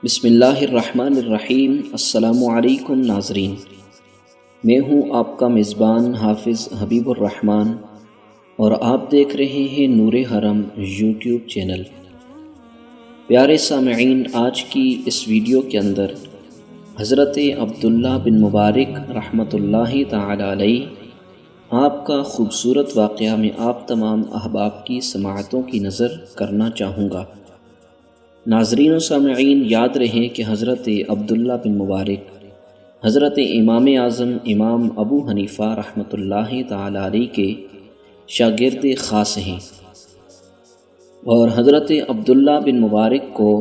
بسم اللہ الرحمن الرحیم۔ السلام علیکم ناظرین، میں ہوں آپ کا میزبان حافظ حبیب الرحمن اور آپ دیکھ رہے ہیں نور حرم یوٹیوب چینل۔ پیارے سامعین، آج کی اس ویڈیو کے اندر حضرت عبداللہ بن مبارک رحمۃ اللہ تعالی علیہ آپ کا خوبصورت واقعہ میں آپ تمام احباب کی سماعتوں کی نظر کرنا چاہوں گا۔ ناظرین و سامعین، یاد رہے کہ حضرت عبداللہ بن مبارک حضرت امام اعظم امام ابو حنیفہ رحمۃ اللہ تعالی علیہ کے شاگرد خاص ہیں، اور حضرت عبداللہ بن مبارک کو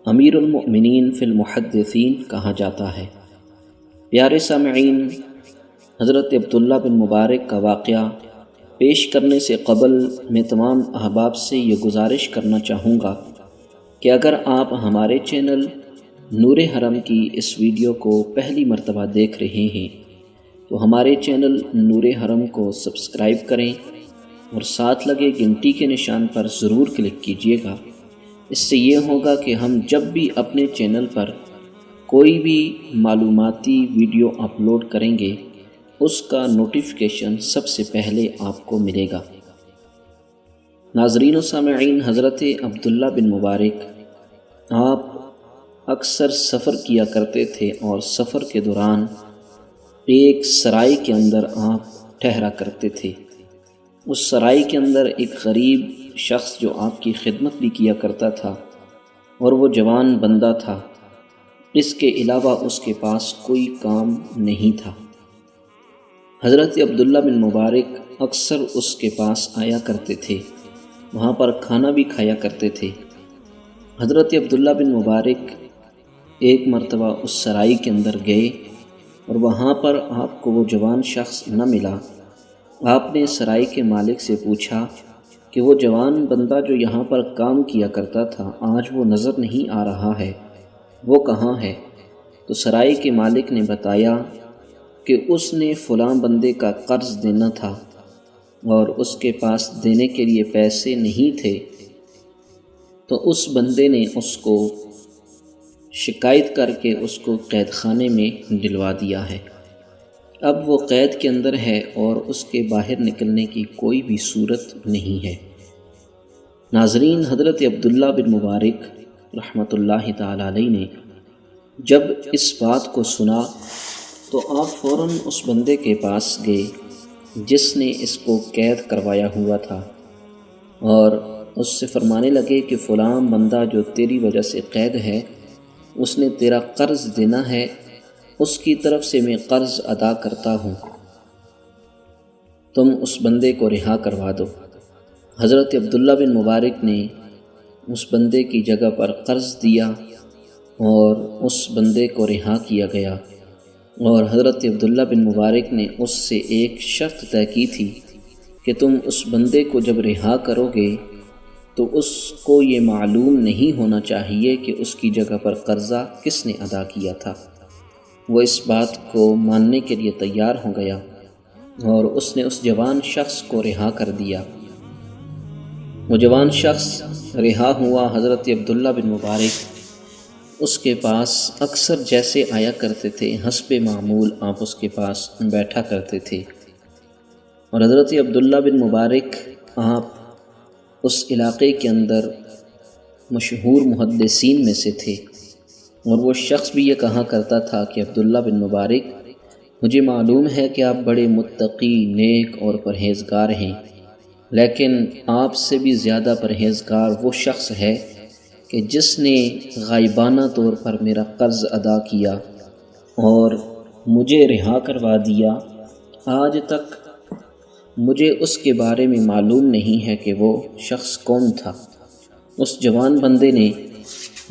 امیر المؤمنین فی المحدثین کہا جاتا ہے۔ پیارے سامعین، حضرت عبداللہ بن مبارک کا واقعہ پیش کرنے سے قبل میں تمام احباب سے یہ گزارش کرنا چاہوں گا کہ اگر آپ ہمارے چینل نور حرم کی اس ویڈیو کو پہلی مرتبہ دیکھ رہے ہیں تو ہمارے چینل نور حرم کو سبسکرائب کریں اور ساتھ لگے گھنٹی کے نشان پر ضرور کلک کیجیے گا۔ اس سے یہ ہوگا کہ ہم جب بھی اپنے چینل پر کوئی بھی معلوماتی ویڈیو اپلوڈ کریں گے اس کا نوٹیفیکیشن سب سے پہلے آپ کو ملے گا۔ ناظرین و سامعین، حضرت عبداللہ بن مبارک آپ اکثر سفر کیا کرتے تھے اور سفر کے دوران ایک سرائی کے اندر آپ ٹھہرا کرتے تھے۔ اس سرائی کے اندر ایک غریب شخص جو آپ کی خدمت بھی کیا کرتا تھا اور وہ جوان بندہ تھا، اس کے علاوہ اس کے پاس کوئی کام نہیں تھا۔ حضرت عبداللہ بن مبارک اکثر اس کے پاس آیا کرتے تھے، وہاں پر کھانا بھی کھایا کرتے تھے۔ حضرت عبداللہ بن مبارک ایک مرتبہ اس سرائی کے اندر گئے اور وہاں پر آپ کو وہ جوان شخص نہ ملا۔ آپ نے سرائی کے مالک سے پوچھا کہ وہ جوان بندہ جو یہاں پر کام کیا کرتا تھا آج وہ نظر نہیں آ رہا ہے، وہ کہاں ہے؟ تو سرائی کے مالک نے بتایا کہ اس نے فلاں بندے کا قرض دینا تھا اور اس کے پاس دینے کے لیے پیسے نہیں تھے، تو اس بندے نے اس کو شکایت کر کے اس کو قید خانے میں ڈلوا دیا ہے۔ اب وہ قید کے اندر ہے اور اس کے باہر نکلنے کی کوئی بھی صورت نہیں ہے۔ ناظرین، حضرت عبداللہ بن مبارک رحمۃ اللہ تعالی علیہ نے جب اس بات کو سنا تو آپ فوراً اس بندے کے پاس گئے جس نے اس کو قید کروایا ہوا تھا اور اس سے فرمانے لگے کہ فلاں بندہ جو تیری وجہ سے قید ہے اس نے تیرا قرض دینا ہے، اس کی طرف سے میں قرض ادا کرتا ہوں، تم اس بندے کو رہا کروا دو۔ حضرت عبداللہ بن مبارک نے اس بندے کی جگہ پر قرض دیا اور اس بندے کو رہا کیا گیا، اور حضرت عبداللہ بن مبارک نے اس سے ایک شرط طے کی تھی کہ تم اس بندے کو جب رہا کرو گے تو اس کو یہ معلوم نہیں ہونا چاہیے کہ اس کی جگہ پر قرضہ کس نے ادا کیا تھا۔ وہ اس بات کو ماننے کے لیے تیار ہو گیا اور اس نے اس جوان شخص کو رہا کر دیا۔ وہ جوان شخص رہا ہوا۔ حضرت عبداللہ بن مبارک اس کے پاس اکثر جیسے آیا کرتے تھے، حسب معمول آپ اس کے پاس بیٹھا کرتے تھے، اور حضرت عبداللہ بن مبارک آپ اس علاقے کے اندر مشہور محدثین میں سے تھے، اور وہ شخص بھی یہ کہا کرتا تھا کہ عبداللہ بن مبارک، مجھے معلوم ہے کہ آپ بڑے متقی، نیک اور پرہیزگار ہیں، لیکن آپ سے بھی زیادہ پرہیزگار وہ شخص ہے کہ جس نے غائبانہ طور پر میرا قرض ادا کیا اور مجھے رہا کروا دیا۔ آج تک مجھے اس کے بارے میں معلوم نہیں ہے کہ وہ شخص کون تھا۔ اس جوان بندے نے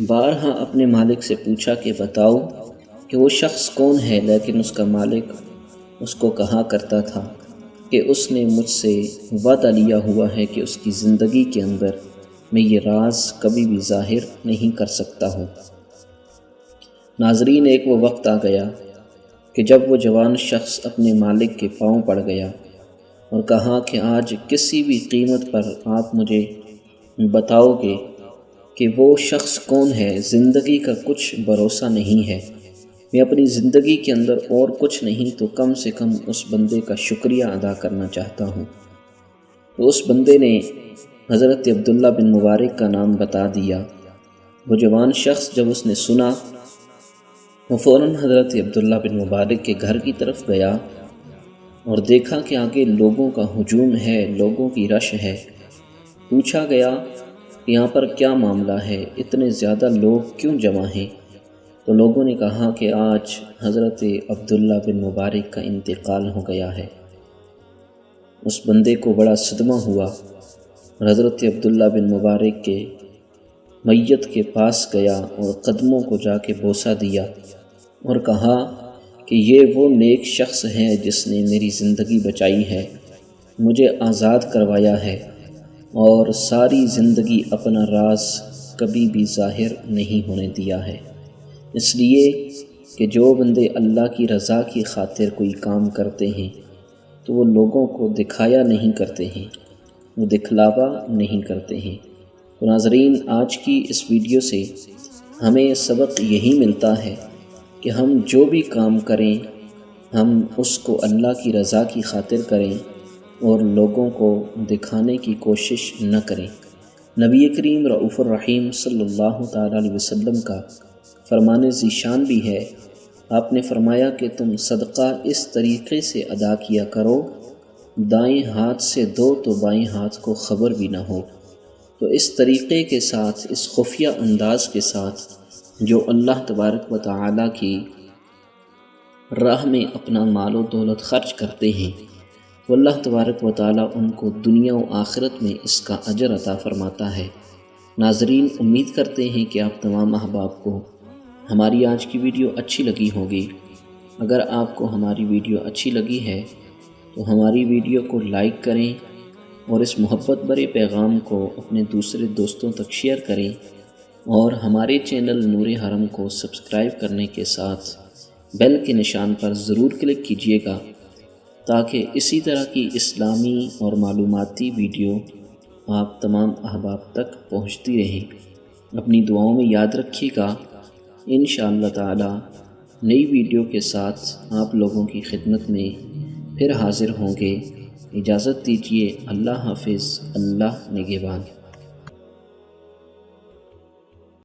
بارہا اپنے مالک سے پوچھا کہ بتاؤ کہ وہ شخص کون ہے، لیکن اس کا مالک اس کو کہا کرتا تھا کہ اس نے مجھ سے وعدہ لیا ہوا ہے کہ اس کی زندگی کے اندر میں یہ راز کبھی بھی ظاہر نہیں کر سکتا ہوں۔ ناظرین، ایک وہ وقت آ گیا کہ جب وہ جوان شخص اپنے مالک کے پاؤں پڑ گیا اور کہا کہ آج کسی بھی قیمت پر آپ مجھے بتاؤ گے کہ وہ شخص کون ہے، زندگی کا کچھ بھروسہ نہیں ہے، میں اپنی زندگی کے اندر اور کچھ نہیں تو کم سے کم اس بندے کا شکریہ ادا کرنا چاہتا ہوں۔ تو اس بندے نے حضرت عبداللہ بن مبارک کا نام بتا دیا۔ وہ جوان شخص جب اس نے سنا، وہ فوراً حضرت عبداللہ بن مبارک کے گھر کی طرف گیا اور دیکھا کہ آگے لوگوں کا ہجوم ہے، لوگوں کی رش ہے۔ پوچھا گیا کہ یہاں پر کیا معاملہ ہے، اتنے زیادہ لوگ کیوں جمع ہیں؟ تو لوگوں نے کہا کہ آج حضرت عبداللہ بن مبارک کا انتقال ہو گیا ہے۔ اس بندے کو بڑا صدمہ ہوا اور حضرت عبداللہ بن مبارک کے میت کے پاس گیا اور قدموں کو جا کے بوسہ دیا اور کہا کہ یہ وہ نیک شخص ہے جس نے میری زندگی بچائی ہے، مجھے آزاد کروایا ہے اور ساری زندگی اپنا راز کبھی بھی ظاہر نہیں ہونے دیا ہے۔ اس لیے کہ جو بندے اللہ کی رضا کی خاطر کوئی کام کرتے ہیں تو وہ لوگوں کو دکھایا نہیں کرتے ہیں، وہ دکھلاوا نہیں کرتے ہیں۔ تو ناظرین، آج کی اس ویڈیو سے ہمیں سبق یہی ملتا ہے کہ ہم جو بھی کام کریں ہم اس کو اللہ کی رضا کی خاطر کریں اور لوگوں کو دکھانے کی کوشش نہ کریں۔ نبی کریم رؤوف الرحیم صلی اللہ تعالیٰ علیہ وسلم کا فرمان ذیشان بھی ہے، آپ نے فرمایا کہ تم صدقہ اس طریقے سے ادا کیا کرو، دائیں ہاتھ سے دو تو بائیں ہاتھ کو خبر بھی نہ ہو۔ تو اس طریقے کے ساتھ، اس خفیہ انداز کے ساتھ جو اللہ تبارک و تعالیٰ کی راہ میں اپنا مال و دولت خرچ کرتے ہیں، وہ اللہ تبارک و تعالیٰ ان کو دنیا و آخرت میں اس کا اجر عطا فرماتا ہے۔ ناظرین، امید کرتے ہیں کہ آپ تمام احباب کو ہماری آج کی ویڈیو اچھی لگی ہوگی۔ اگر آپ کو ہماری ویڈیو اچھی لگی ہے تو ہماری ویڈیو کو لائک کریں اور اس محبت بھرے پیغام کو اپنے دوسرے دوستوں تک شیئر کریں، اور ہمارے چینل نور حرم کو سبسکرائب کرنے کے ساتھ بیل کے نشان پر ضرور کلک کیجیے گا تاکہ اسی طرح کی اسلامی اور معلوماتی ویڈیو آپ تمام احباب تک پہنچتی رہیں۔ اپنی دعاؤں میں یاد رکھیے گا، انشاءاللہ تعالی نئی ویڈیو کے ساتھ آپ لوگوں کی خدمت میں پھر حاضر ہوں گے۔ اجازت دیجیے، اللہ حافظ، اللہ نگہبان۔